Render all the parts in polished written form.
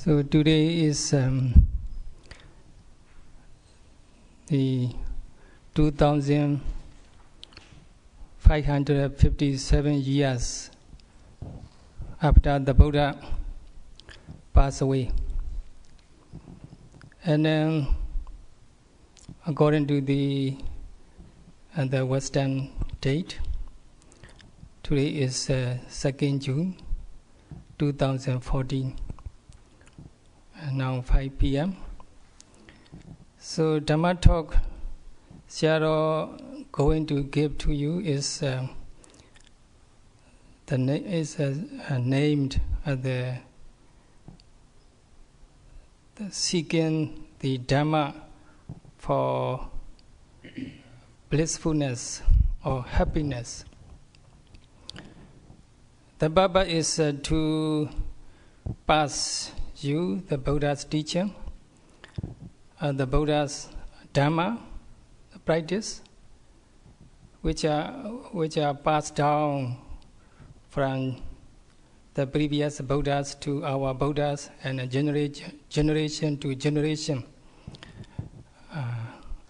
So today is the 2557 years after the Buddha passed away. And then, according to the Western date, today is 2nd June 2014, and now 5 p.m. So Dhamma talk Sayadaw going to give to you is named the seeking the Dhamma for blissfulness or happiness. The purpose is to pass you the Buddha's teaching, the Buddha's Dhamma practice, which are passed down from the previous Buddhas to our Buddhas and generation to generation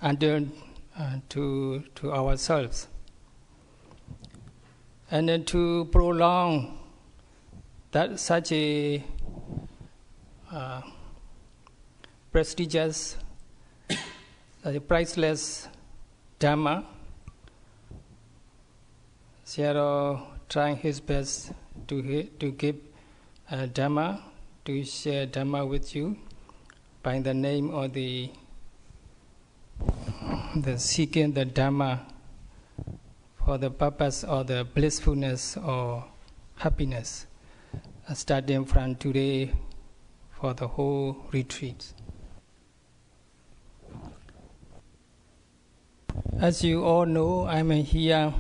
until to ourselves. And then to prolong that such a prestigious, priceless Dhamma, Sayadaw trying his best to give Dhamma, to share Dhamma with you by the name of the seeking the Dhamma for the purpose of the blissfulness or happiness, starting from today for the whole retreat. As you all know, I'm here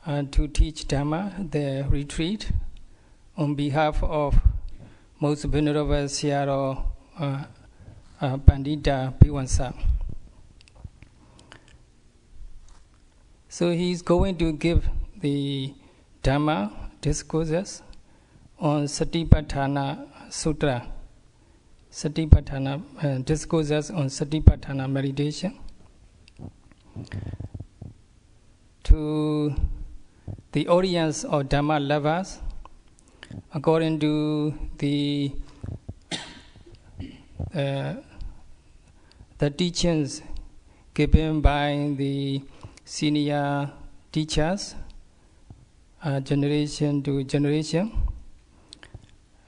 to teach Dhamma, the retreat, on behalf of Most Venerable Sayadaw Pandita Piwansa. So he's going to give the Dhamma discourses on Satipatthana Sutra, discourses on Satipatthana meditation, to the audience of Dhamma lovers, according to the teachings given by the senior teachers, generation to generation.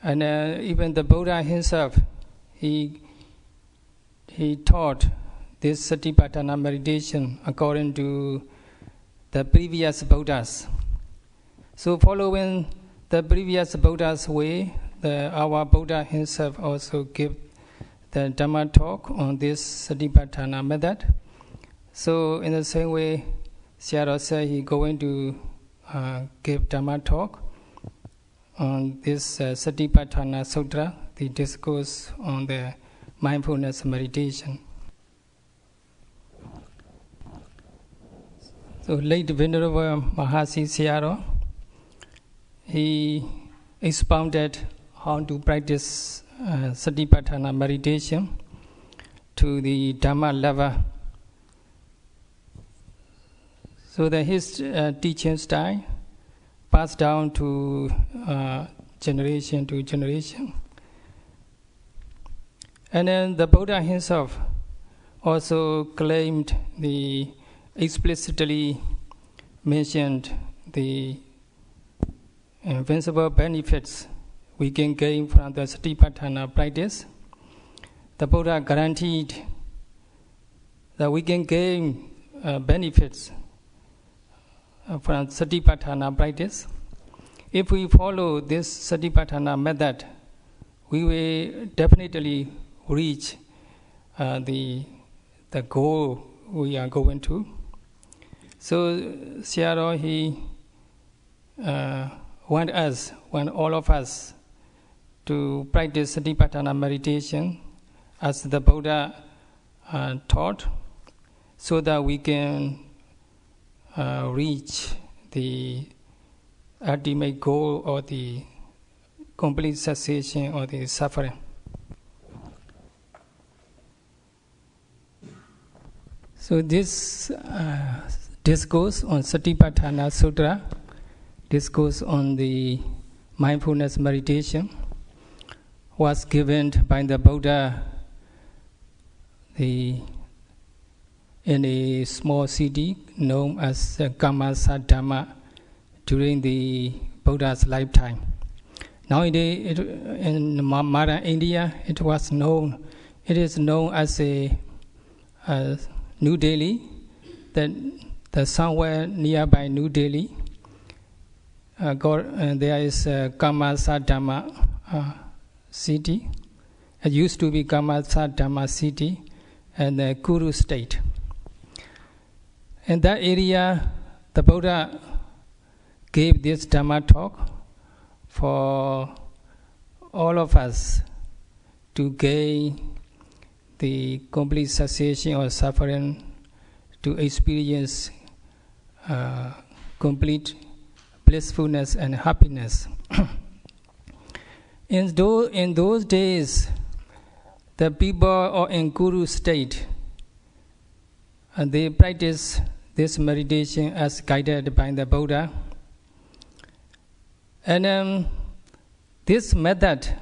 And even the Buddha himself, he taught this Satipatthana meditation according to the previous Buddhas. So following the previous Buddha's way, our Buddha himself also gave the Dhamma talk on this Satipatthana method. So in the same way, Sayadaw said he's going to give Dhamma talk on this Satipatthana Sutra, the discourse on the mindfulness meditation. So late Venerable Mahasi Sayadaw, he expounded how to practice Satipatthana meditation to the Dhamma lover, so that his teaching style passed down to generation to generation. And then the Buddha himself also claimed explicitly mentioned the invincible benefits we can gain from the Satipatthana practice. The Buddha guaranteed that we can gain benefits from Satipatthana practice. If we follow this Satipatthana method, we will definitely reach the goal we are going to. So Sayadaw, he want all of us to practice Satipatthana meditation as the Buddha taught, so that we can reach the ultimate goal or the complete cessation of the suffering. So this discourse on Satipatthana Sutra, discourse on the mindfulness meditation, was given by the Buddha in a small city known as Dhamma during the Buddha's lifetime. Nowadays, in modern India, it is known as a New Delhi, that somewhere nearby New Delhi, there is Dhamma city. It used to be Dhamma city and the Kuru state. In that area, the Buddha gave this Dhamma talk for all of us to gain the complete cessation of suffering, to experience complete blissfulness and happiness. In those days, the people in Guru state, they practice this meditation as guided by the Buddha. And this method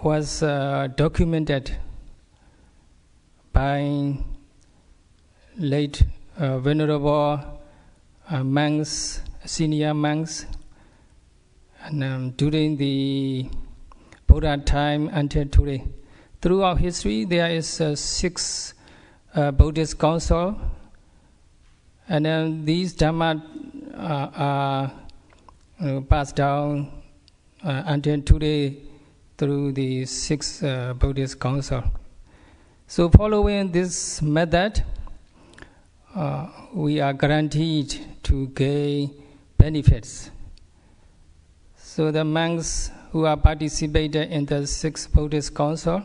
was documented by late venerable monks, senior monks, and during the Buddha time until today. Throughout history, there is 6 Buddhist council, and these Dhamma are passed down until today through the 6 Buddhist council. So following this method, we are guaranteed to gain benefits. So the monks who are participated in the 6 Buddhist council,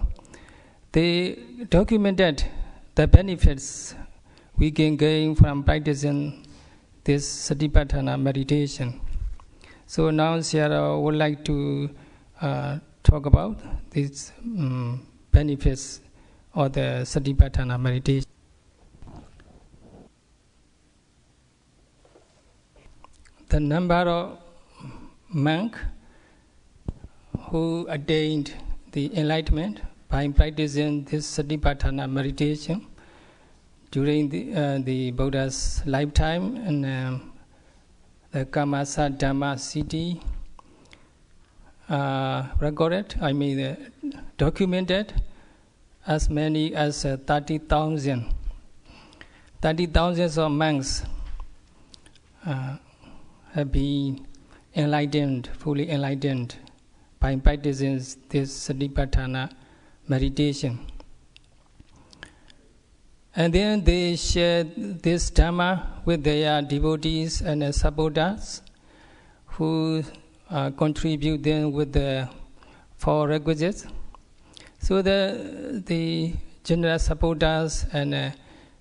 they documented the benefits we can gain from practicing this Satipatthana meditation. So now Sayadaw would like to talk about these benefits of the Satipatthana meditation. The number of monks who attained the enlightenment by practicing this Satipatthana meditation during the Buddha's lifetime in the Dhamma city documented as many as 30,000. 30,000 of monks have been enlightened, fully enlightened, by practicing this Satipatthana meditation. And then they share this Dhamma with their devotees and supporters, who contribute them with the 4 requisites. So the general supporters and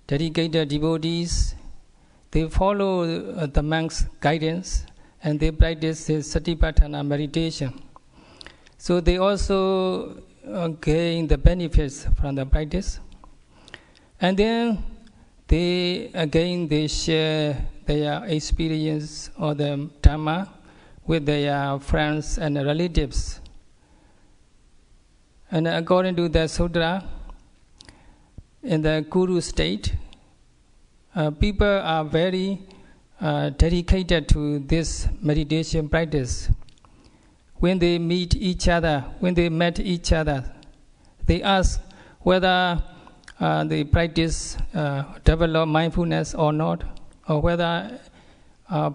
dedicated devotees, they follow the monks' guidance and they practice the Satipatthana meditation. So they also gain the benefits from the practice. And then they share their experience of the Dhamma with their friends and relatives. And according to the sutra, in the Guru state, people are very dedicated to this meditation practice. When they met each other, they ask whether they practice develop mindfulness or not, or whether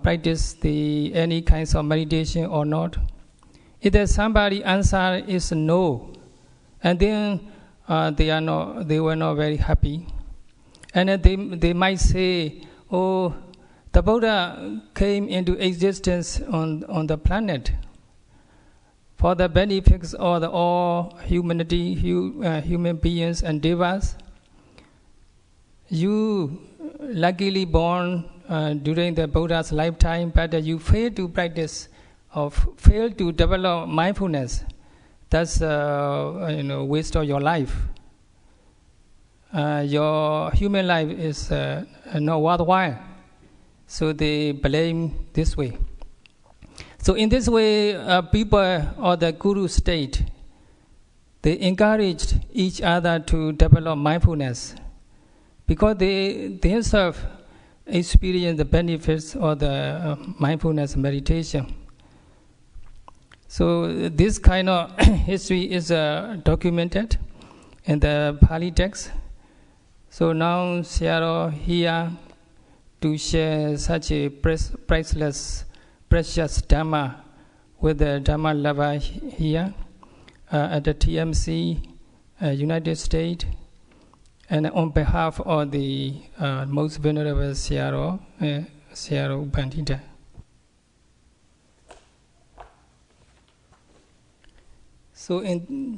practice any kinds of meditation or not. If somebody answer is no, and then they were not very happy, and they might say, "Oh, the Buddha came into existence on the planet for the benefits of all humanity, human beings and devas. You luckily born during the Buddha's lifetime, but you failed to practice fail to develop mindfulness, that's waste of your life. Your human life is not worthwhile. So they blame this way. So in this way, people or the guru state, they encouraged each other to develop mindfulness because they themselves experience the benefits of the mindfulness meditation. So this kind of history is documented in the Pali text. So now Sayadaw here to share such a priceless, precious Dhamma with the Dhamma lover here at the TMC, United States, and on behalf of the most venerable Sayadaw U Vannissara. So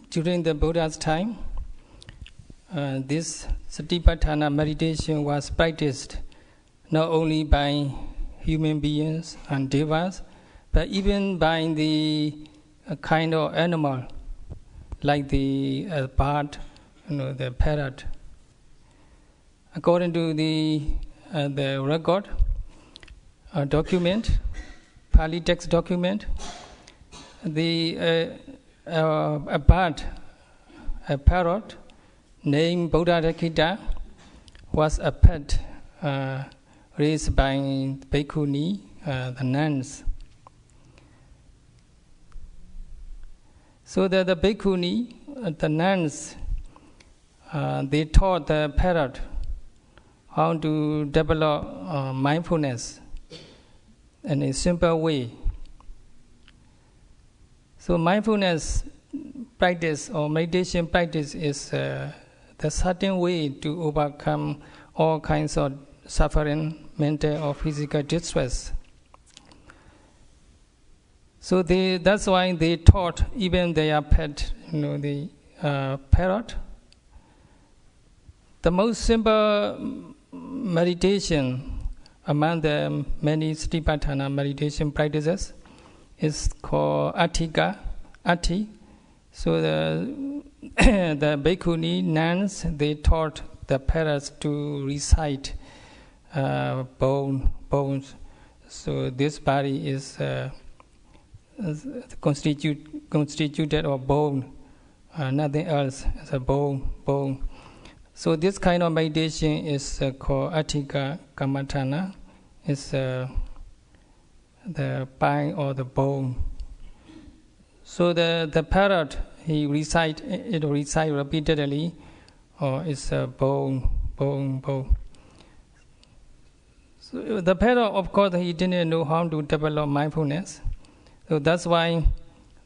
during the Buddha's time, this Satipatthana meditation was practiced not only by human beings and devas, but even by the kind of animal, like the bird, the parrot. According to the record, document, Pali text document, a bird, a parrot named Tathagata was a pet raised by bhikkhuni, the nuns. So that the bhikkhuni, the nuns, they taught the parrot how to develop mindfulness in a simple way. So mindfulness practice or meditation practice is the certain way to overcome all kinds of suffering, mental or physical distress. So that's why they taught even their pet, the parrot. The most simple meditation among the many Satipatthana meditation practices is called Ati. So the bhikkhuni nuns, they taught the parrots to recite bones. So this body is constituted of bone, nothing else. It's a bone. So this kind of meditation is called Atthika Kammatthana. It's the spine or the bone. So the parrot, it recite repeatedly, or it's a bone. So the parrot, of course, he didn't know how to develop mindfulness. So that's why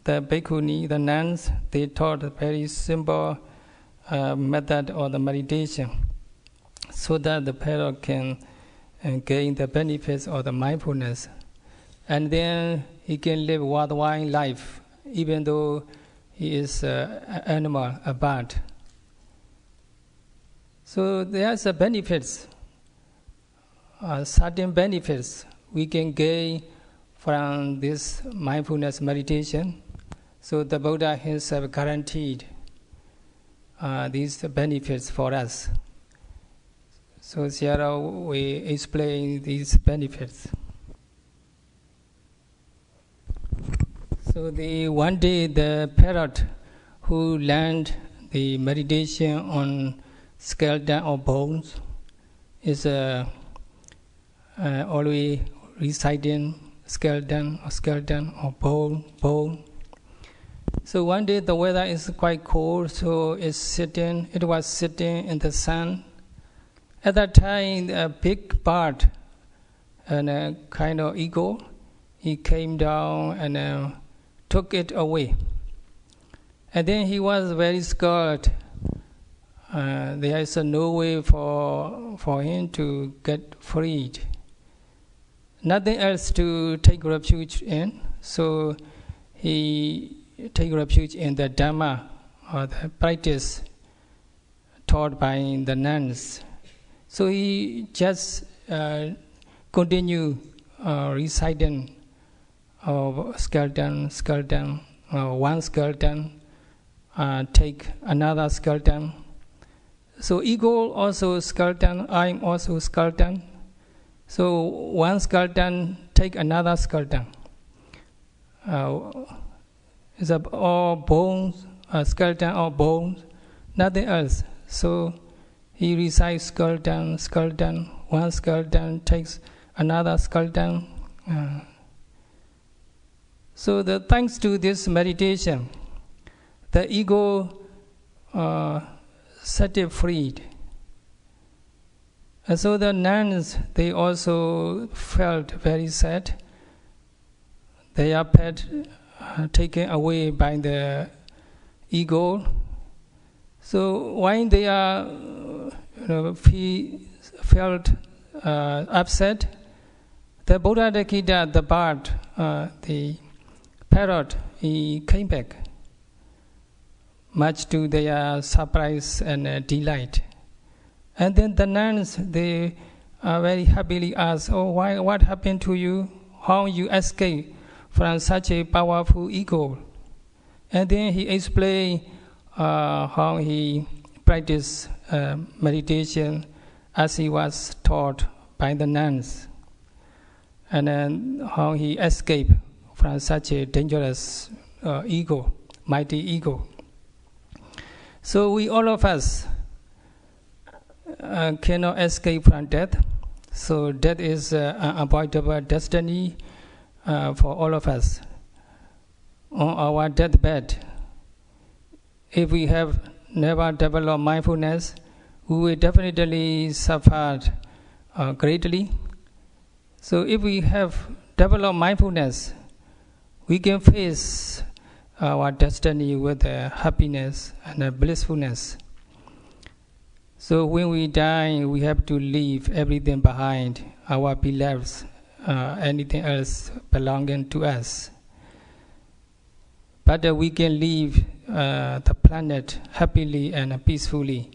the bhikkhuni, the nuns, they taught a very simple method of the meditation, so that the parrot can gain the benefits of the mindfulness, and then he can live worthwhile life, even though he is an animal, a bird. So there's a benefits, certain benefits we can gain from this mindfulness meditation. So the Buddha himself guaranteed these benefits for us. So Sayadaw will explain these benefits. So one day the parrot who learned the meditation on skeleton or bones is always reciting skeleton or bone. So one day the weather is quite cold, so it was sitting in the sun. At that time, a big bird and a kind of eagle, he came down and took it away. And then he was very scared. There is no way for him to get freed. Nothing else to take refuge in, so he take refuge in the Dhamma, or the practice taught by the nuns. So he just continue reciting skeleton, one skeleton, take another skeleton. So ego also skeleton, I am also skeleton. So one skeleton take another skeleton. It's all bones, skeleton or bones, nothing else. So he recites skeleton, one skeleton takes another skeleton. So thanks to this meditation, the ego set it free. And so the nuns, they also felt very sad. Their pet taken away by the ego. So when they are felt upset, the Buddha-Tathagata, the bird, the parrot, he came back, much to their surprise and delight. And then the nuns, they very happily asked, "Oh, what happened to you? How you escaped from such a powerful ego?" And then he explained how he practiced meditation as he was taught by the nuns, and then how he escaped from such a dangerous ego, mighty ego. So we, all of us, cannot escape from death. So death is an unavoidable destiny for all of us. On our deathbed, if we have never developed mindfulness, we will definitely suffer greatly. So if we have developed mindfulness, we can face our destiny with happiness and blissfulness. So when we die, we have to leave everything behind, our beloveds, anything else belonging to us. But we can leave the planet happily and peacefully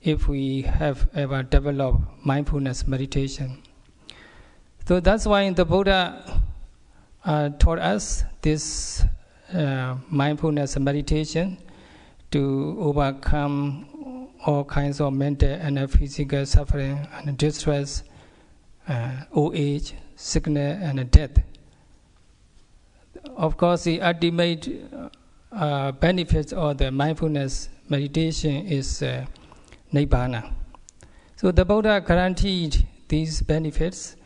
if we have ever developed mindfulness meditation. So that's why the Buddha taught us this mindfulness meditation to overcome all kinds of mental and physical suffering and distress, old age, sickness, and death. Of course, the ultimate benefits of the mindfulness meditation is Nibbana. So the Buddha guaranteed these benefits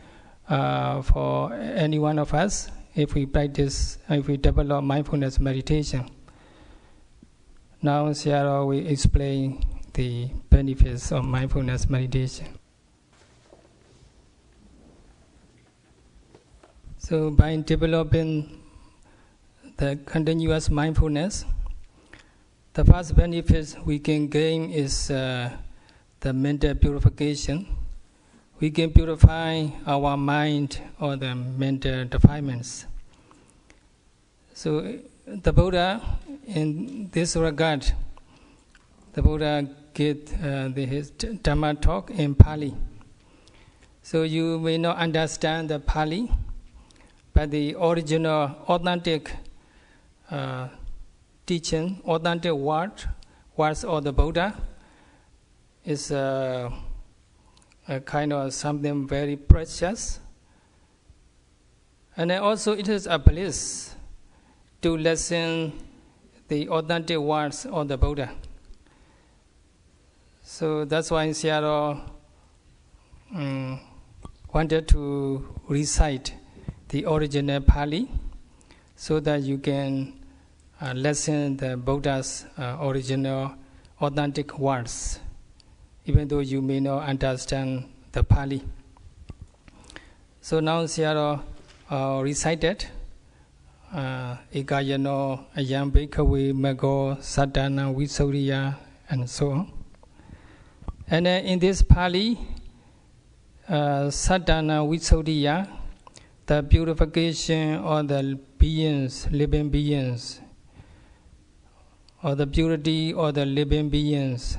for any one of us if we practice, if we develop mindfulness meditation. Now, Sayadaw will explain the benefits of mindfulness meditation. So by developing the continuous mindfulness, the first benefit we can gain is the mental purification. We can purify our mind or the mental defilements. So the Buddha, in this regard, the Buddha gave his Dhamma talk in Pali. So you may not understand the Pali, but the original, authentic teaching, authentic words of the Buddha is a kind of something very precious. And also it is a bliss to listen the authentic words of the Buddha. So that's why Sayadaw wanted to recite the original Pali so that you can listen the Buddha's original authentic words, even though you may not understand the Pali. So now Sayadaw recited Ekayano Ayam Bhikkhave Maggo Saddana Visuddhiya and so on. And in this Pali, Saddana Visuddhiya, the purification of the beings, living beings, or the purity of the living beings.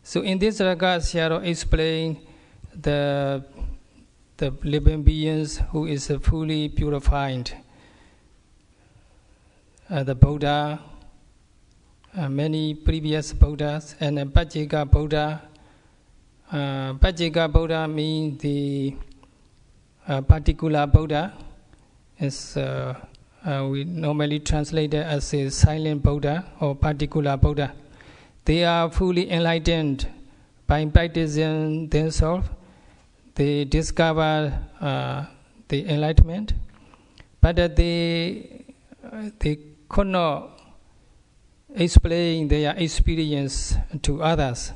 So in this regard, Sayadaw explained the living beings who is fully purified. the Buddha, many previous Buddhas, and Pajjika Buddha. Pajjika Buddha means the particular Buddha. Is we normally translate it as a silent Buddha or particular Buddha. They are fully enlightened by practicing themselves. They discover the enlightenment, but they could not explain their experience to others.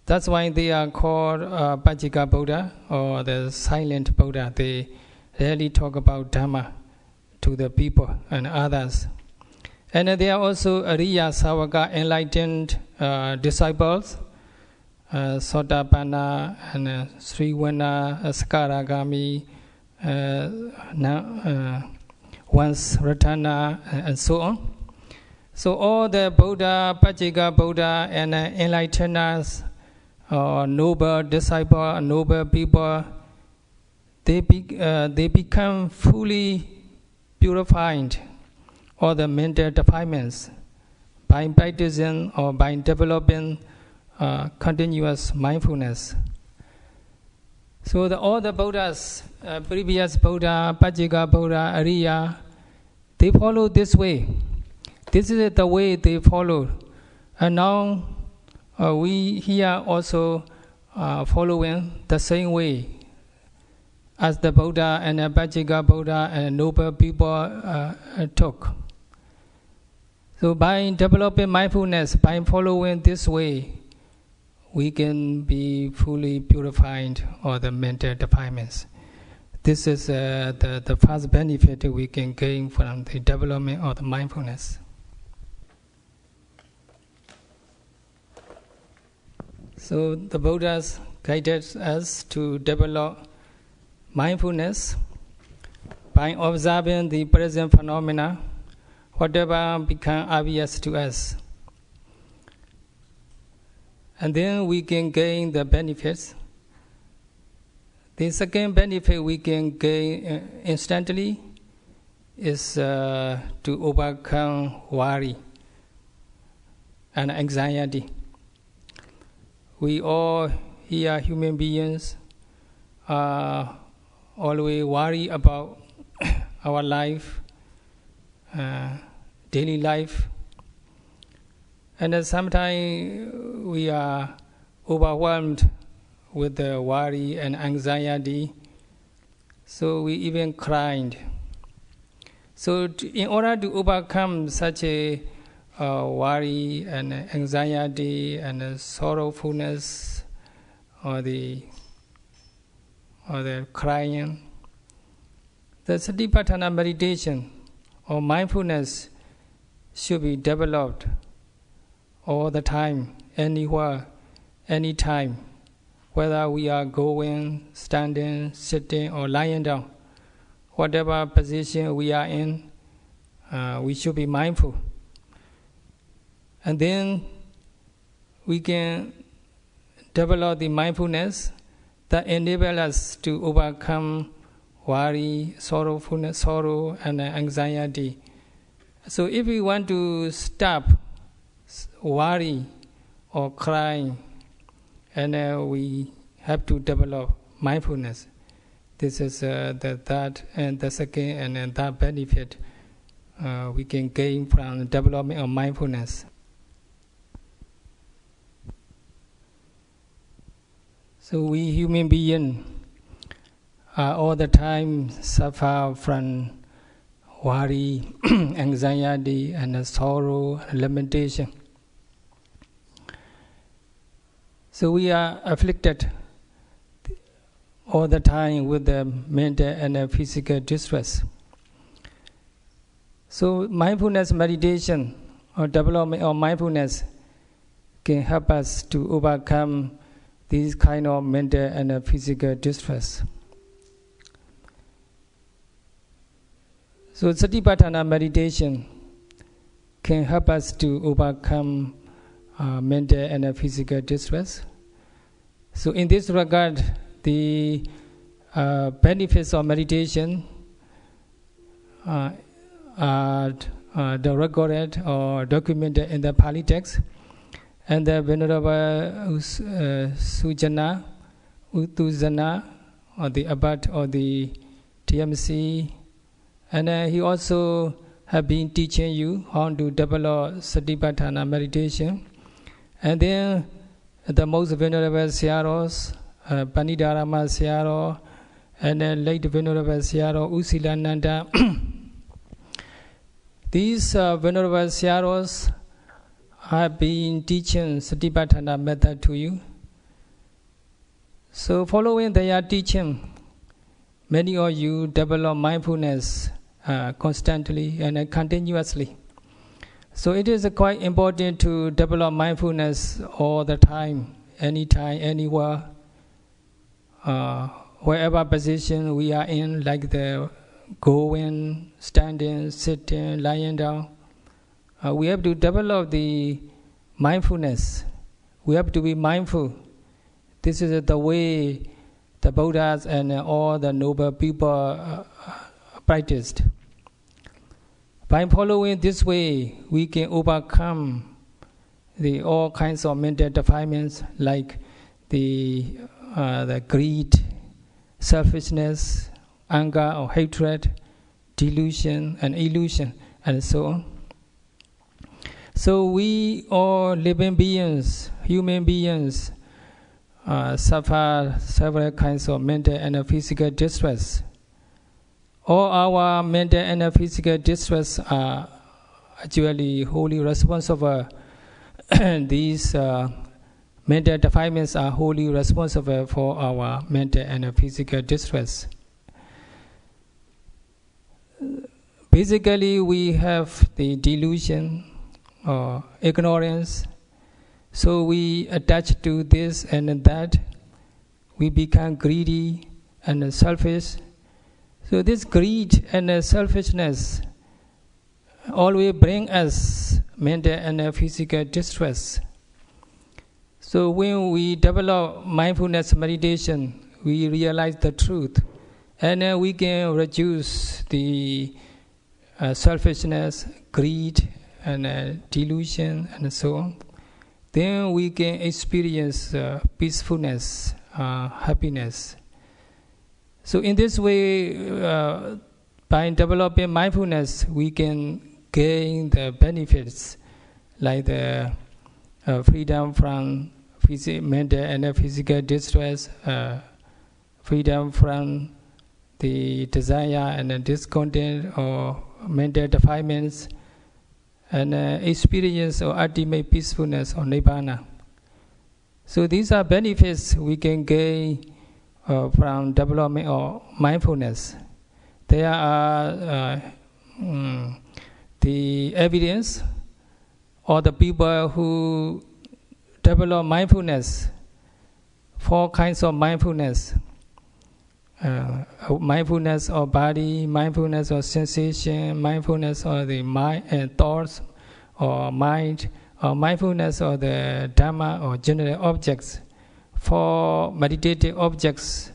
That's why they are called Pajjika Buddha or the silent Buddha. They rarely talk about Dhamma to the people and others. And there are also Ariya Savaka enlightened disciples, Sotapanna and Sriwana, Sakaragami, once Ratana, and so on. So all the Buddha, Pajjika Buddha, and enlighteners, noble disciples, noble people, they become fully purified all the mental defilements by practicing or by developing continuous mindfulness. So all the Buddhas, previous Buddha, Pajjika Buddha, Ariya, they follow this way. This is the way they follow. And now we here also following the same way as the Buddha and the Pajjika Buddha and noble people took. So by developing mindfulness, by following this way, we can be fully purified of the mental defilements. This is the first benefit we can gain from the development of the mindfulness. So the Buddhas guided us to develop mindfulness by observing the present phenomena, whatever becomes obvious to us. And then we can gain the benefits. The second benefit we can gain instantly is to overcome worry and anxiety. We all here, human beings, always worry about our life, daily life. And sometimes we are overwhelmed with the worry and anxiety, so we even cried. So in order to overcome such a worry and anxiety and sorrowfulness or the crying, the Satipatthana meditation or mindfulness should be developed all the time, anywhere, anytime, whether we are going, standing, sitting, or lying down. Whatever position we are in, we should be mindful. And then we can develop the mindfulness that enables us to overcome worry, sorrowfulness, sorrow, and anxiety. So if we want to stop worry or crying, and we have to develop mindfulness. This is the third and the second and third benefit we can gain from the development of mindfulness. So we human beings all the time suffer from worry, anxiety, and sorrow, and lamentation. So we are afflicted all the time with the mental and physical distress. So mindfulness meditation or development of mindfulness can help us to overcome these kind of mental and physical distress. So Satipatthana meditation can help us to overcome mental and physical distress. So in this regard, the benefits of meditation are the recorded or documented in the Pali text. And the Venerable Sujana, Uttuzana, or the Abbat or the TMC, and he also have been teaching you how to develop Satipatthana meditation. And then the most venerable Sayadaws, Panidarama Sayadaw, and then late venerable Sayadaw Usilananda. These venerable Sayadaws have been teaching Satipatthana method to you. So following their teaching, many of you develop mindfulness constantly and continuously. So it is quite important to develop mindfulness all the time, anytime, anywhere, wherever position we are in, like the going, standing, sitting, lying down. We have to develop the mindfulness. We have to be mindful. This is the way the Buddhas and all the noble people practiced. By following this way, we can overcome all kinds of mental defilements like the greed, selfishness, anger or hatred, delusion and illusion, and so on. So we all living beings, human beings, suffer several kinds of mental and physical distress. All our mental and physical distress are actually wholly responsible. These mental defilements are wholly responsible for our mental and physical distress. Basically, we have the delusion or ignorance. So we attach to this and that. We become greedy and selfish. So this greed and selfishness always bring us mental and physical distress. So when we develop mindfulness meditation, we realize the truth, and we can reduce the selfishness, greed, and delusion, and so on. Then we can experience peacefulness, happiness. So in this way, by developing mindfulness, we can gain the benefits like the freedom from mental and physical distress, freedom from the desire and the discontent or mental defilements, and experience or ultimate peacefulness or nibbana. So these are benefits we can gain from development of mindfulness. There are the evidence or the people who develop mindfulness, 4 kinds of mindfulness. Mindfulness of body, mindfulness of sensation, mindfulness of the mind and thoughts or mind, or mindfulness of the Dhamma or general objects. For meditative objects,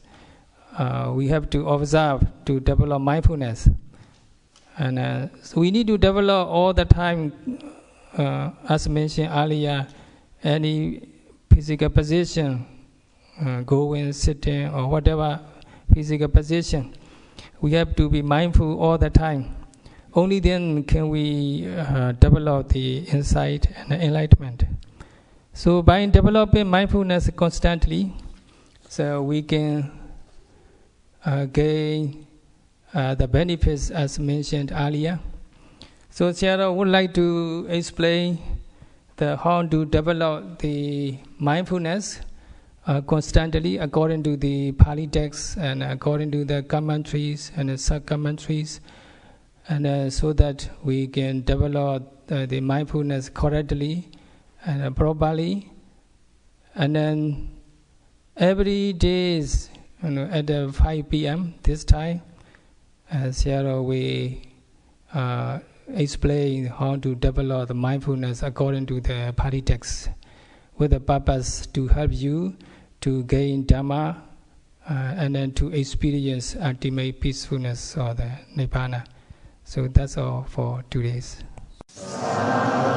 we have to observe to develop mindfulness. And so we need to develop all the time, as mentioned earlier, any physical position, going, sitting, or whatever physical position. We have to be mindful all the time. Only then can we develop the insight and enlightenment. So by developing mindfulness constantly, so we can gain the benefits as mentioned earlier. So Sayadaw would like to explain how to develop the mindfulness constantly according to the Pali text and according to the commentaries and the sub-commentaries, and so that we can develop the mindfulness correctly and properly. And then every day at 5 p.m. this time, Sayadaw will explain how to develop the mindfulness according to the Pali text, with the purpose to help you to gain Dhamma and then to experience ultimate peacefulness or the Nibbana. So that's all for today's. Sayadaw